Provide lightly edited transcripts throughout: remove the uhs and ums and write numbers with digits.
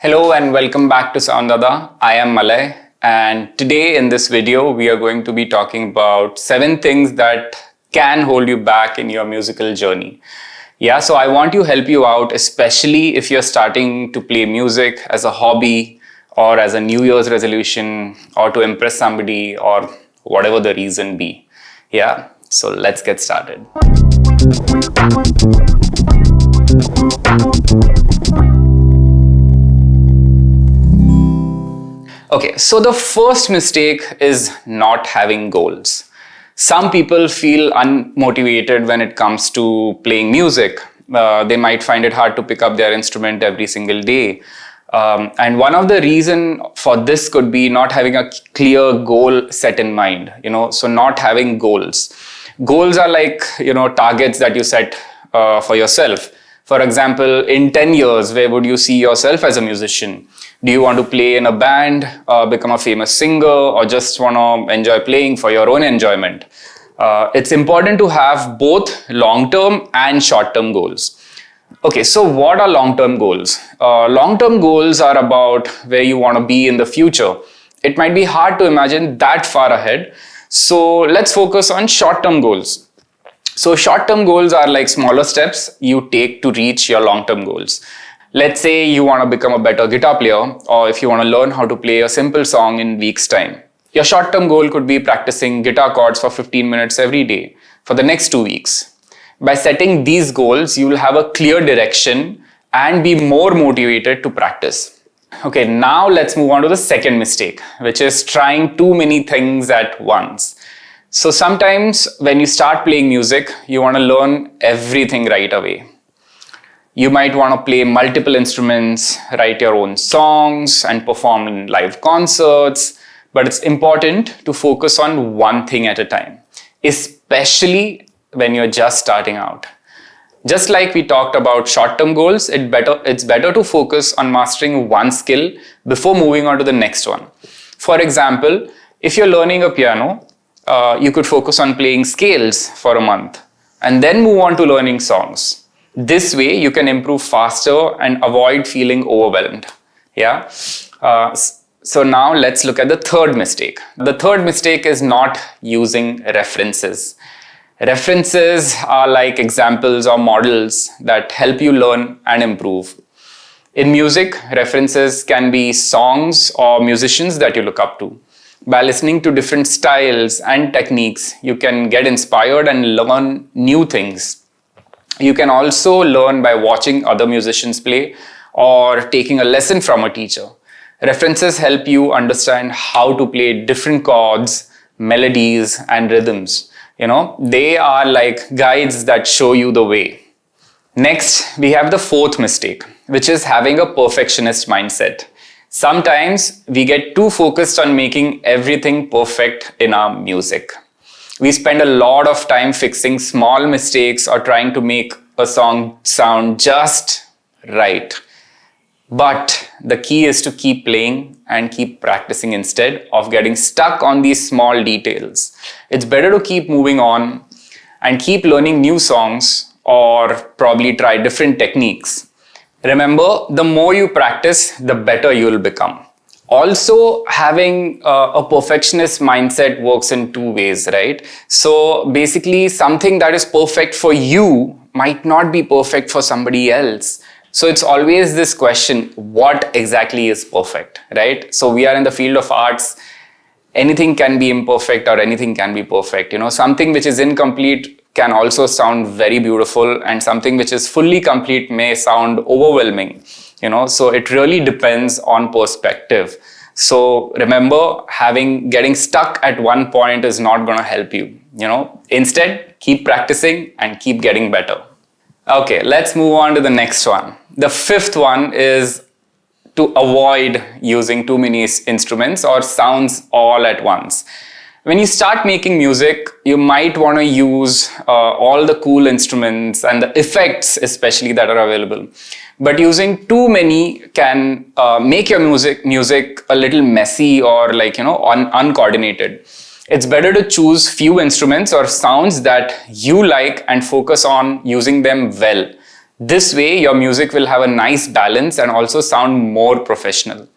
Hello and welcome back to Dada. I am Malay, and today in this video we are going to be talking about 7 things that can hold you back in your musical journey. Yeah, so I want to help you out, especially if you're starting to play music as a hobby or as a New Year's resolution or to impress somebody or whatever the reason be. Yeah, so let's get started. Okay, so the first mistake is not having goals. Some people feel unmotivated when it comes to playing music. They might find it hard to pick up their instrument every single day. And one of the reason for this could be not having a clear goal set in mind, so not having goals. Goals are like, targets that you set for yourself. For example, in 10 years, where would you see yourself as a musician? Do you want to play in a band, become a famous singer, or just want to enjoy playing for your own enjoyment? It's important to have both long-term and short-term goals. Okay, so what are long-term goals? Long-term goals are about where you want to be in the future. It might be hard to imagine that far ahead. So let's focus on short-term goals. So short-term goals are like smaller steps you take to reach your long-term goals. Let's say you want to become a better guitar player, or if you want to learn how to play a simple song in weeks' time. Your short-term goal could be practicing guitar chords for 15 minutes every day for the next 2 weeks. By setting these goals, you will have a clear direction and be more motivated to practice. Okay, now let's move on to the second mistake, which is trying too many things at once. So sometimes when you start playing music, you want to learn everything right away. You might want to play multiple instruments, write your own songs, and perform in live concerts. But it's important to focus on one thing at a time, especially when you're just starting out. Just like we talked about short-term goals, it's better to focus on mastering one skill before moving on to the next one. For example, if you're learning a piano, you could focus on playing scales for a month and then move on to learning songs. This way, you can improve faster and avoid feeling overwhelmed. Yeah. So now let's look at the third mistake. The third mistake is not using references. References are like examples or models that help you learn and improve. In music, references can be songs or musicians that you look up to. By listening to different styles and techniques, you can get inspired and learn new things. You can also learn by watching other musicians play or taking a lesson from a teacher. References help you understand how to play different chords, melodies, and rhythms. They are like guides that show you the way. Next, we have the fourth mistake, which is having a perfectionist mindset. Sometimes we get too focused on making everything perfect in our music. We spend a lot of time fixing small mistakes or trying to make a song sound just right. But the key is to keep playing and keep practicing instead of getting stuck on these small details. It's better to keep moving on and keep learning new songs or probably try different techniques. Remember, the more you practice, the better you will become. Also, having a perfectionist mindset works in 2 ways, right? So basically, something that is perfect for you might not be perfect for somebody else. So it's always this question, what exactly is perfect, right? So we are in the field of arts. Anything can be imperfect or anything can be perfect. Something which is incomplete can also sound very beautiful, and something which is fully complete may sound overwhelming. So it really depends on perspective. So remember, getting stuck at one point is not going to help you. Instead, keep practicing and keep getting better. Okay, let's move on to the next one. The fifth one is to avoid using too many instruments or sounds all at once. When you start making music, you might want to use all the cool instruments and the effects especially that are available. But using too many can make your music a little messy or uncoordinated. It's better to choose few instruments or sounds that you like and focus on using them well. This way, your music will have a nice balance and also sound more professional.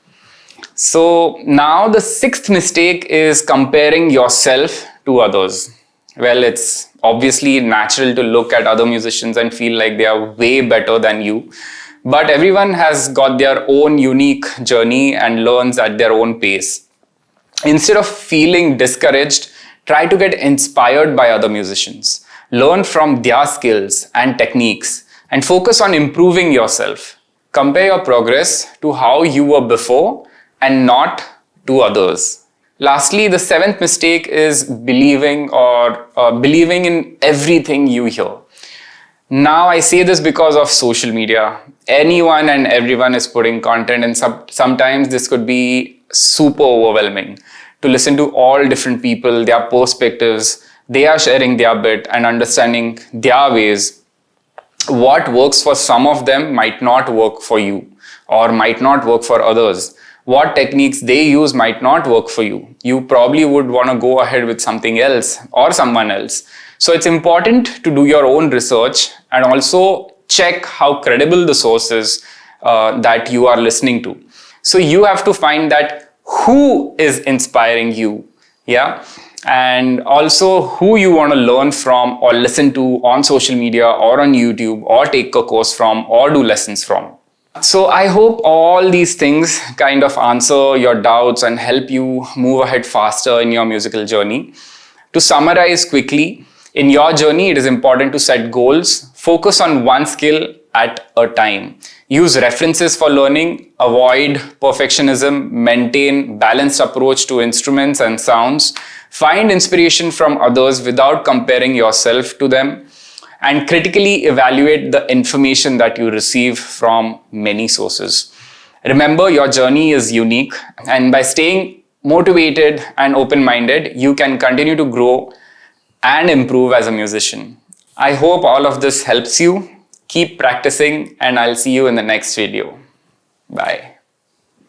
So now the sixth mistake is comparing yourself to others. Well, it's obviously natural to look at other musicians and feel like they are way better than you. But everyone has got their own unique journey and learns at their own pace. Instead of feeling discouraged, try to get inspired by other musicians. Learn from their skills and techniques and focus on improving yourself. Compare your progress to how you were before and not to others. Lastly, the seventh mistake is believing in everything you hear. Now, I say this because of social media. Anyone and everyone is putting content, and sometimes this could be super overwhelming to listen to all different people, their perspectives. They are sharing their bit and understanding their ways. What works for some of them might not work for you or might not work for others. What techniques they use might not work for you. You probably would want to go ahead with something else or someone else. So it's important to do your own research and also check how credible the source is that you are listening to. So you have to find that who is inspiring you, yeah, and also who you want to learn from or listen to on social media or on YouTube or take a course from or do lessons from. So I hope all these things kind of answer your doubts and help you move ahead faster in your musical journey. To summarize quickly, in your journey, it is important to set goals, focus on one skill at a time, use references for learning, avoid perfectionism, maintain balanced approach to instruments and sounds, find inspiration from others without comparing yourself to them, and critically evaluate the information that you receive from many sources. Remember, your journey is unique, and by staying motivated and open-minded, you can continue to grow and improve as a musician. I hope all of this helps you. Keep practicing, and I'll see you in the next video. Bye.